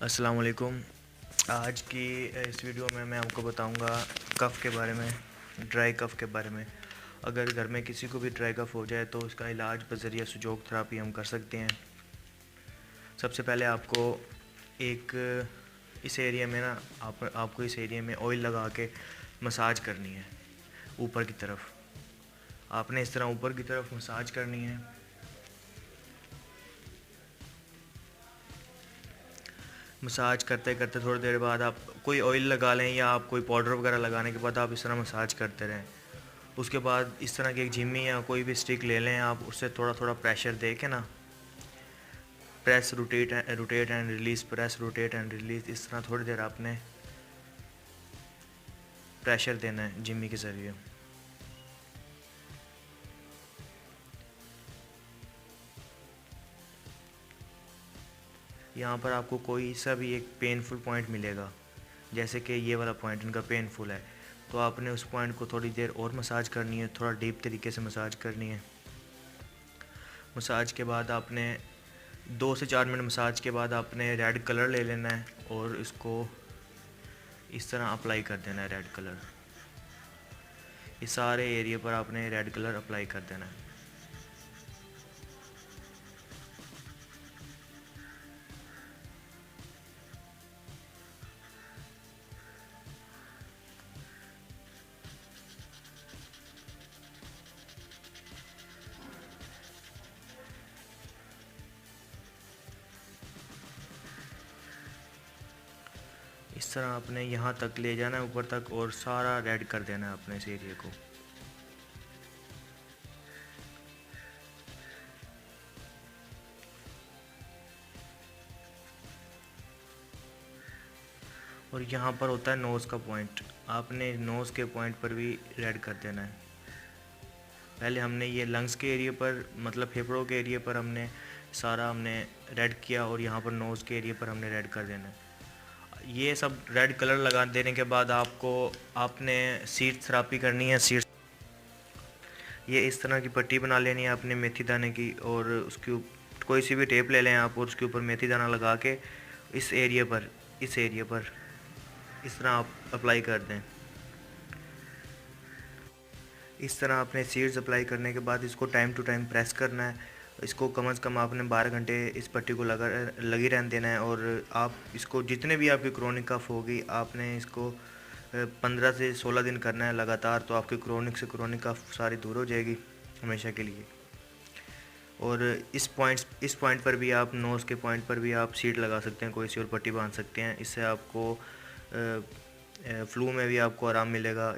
अस्सलाम वालेकुम। आज की इस वीडियो में मैं आपको बताऊंगा कफ़ के बारे में, ड्राई कफ़ के बारे में। अगर घर में किसी को भी ड्राई कफ़ हो जाए तो उसका इलाज बज़रिया सुजोग थेरेपी हम कर सकते हैं। सबसे पहले आपको एक इस एरिया में ना आपको इस एरिया में ऑयल लगा के मसाज करनी है ऊपर की तरफ। आपने इस तरह ऊपर की तरफ मसाज करनी है। मसाज करते करते थोड़ी देर बाद आप कोई ऑयल लगा लें या आप कोई पाउडर वगैरह लगाने के बाद आप इस तरह मसाज करते रहें। उसके बाद इस तरह की एक जिम्मी या कोई भी स्टिक ले लें आप, उससे थोड़ा थोड़ा प्रेशर दे के ना press rotate and release, press rotate and release, इस तरह थोड़ी देर आपने प्रेशर देना है जिम्मी के ज़रिए। यहाँ पर आपको कोई सा भी एक पेनफुल पॉइंट मिलेगा, जैसे कि ये वाला पॉइंट इनका पेनफुल है, तो आपने उस पॉइंट को थोड़ी देर और मसाज करनी है, थोड़ा डीप तरीके से मसाज करनी है। मसाज के बाद आपने 2 से 4 मिनट मसाज के बाद आपने रेड कलर ले लेना है और इसको इस तरह अप्लाई कर देना है। रेड कलर इस सारे एरिया पर आपने रेड कलर अप्लाई कर देना है। इस तरह आपने यहाँ तक ले जाना है ऊपर तक और सारा रेड कर देना है अपने इस एरिया को। और यहाँ पर होता है नोज़ का पॉइंट, आपने नोज़ के पॉइंट पर भी रेड कर देना है। पहले हमने ये लंग्स के एरिया पर, मतलब फेफड़ों के एरिया पर हमने रेड किया और यहाँ पर नोज़ के एरिया पर हमने रेड कर देना है। ये सब रेड कलर लगा देने के बाद आपने सीड थेरेपी करनी है। सीड ये इस तरह की पट्टी बना लेनी है आपने मेथी दाने की, और उसके कोई सी भी टेप ले लें आप और उसके ऊपर मेथी दाना लगा के इस एरिया पर इस तरह आप अप्लाई कर दें। इस तरह आपने सीड्स अप्लाई करने के बाद इसको टाइम टू टाइम प्रेस करना है। इसको कम से कम आपने 12 घंटे इस पट्टी को लगी रहने देना है। और आप इसको जितने भी आपकी क्रोनिक कफ होगी आपने इसको 15 से 16 दिन करना है लगातार, तो आपकी क्रोनिक कफ सारी दूर हो जाएगी हमेशा के लिए। और इस पॉइंट पर भी आप, नोज़ के पॉइंट पर भी आप सीड लगा सकते हैं, कोई सी और पट्टी बांध सकते हैं। इससे आपको फ्लू में भी आपको आराम मिलेगा।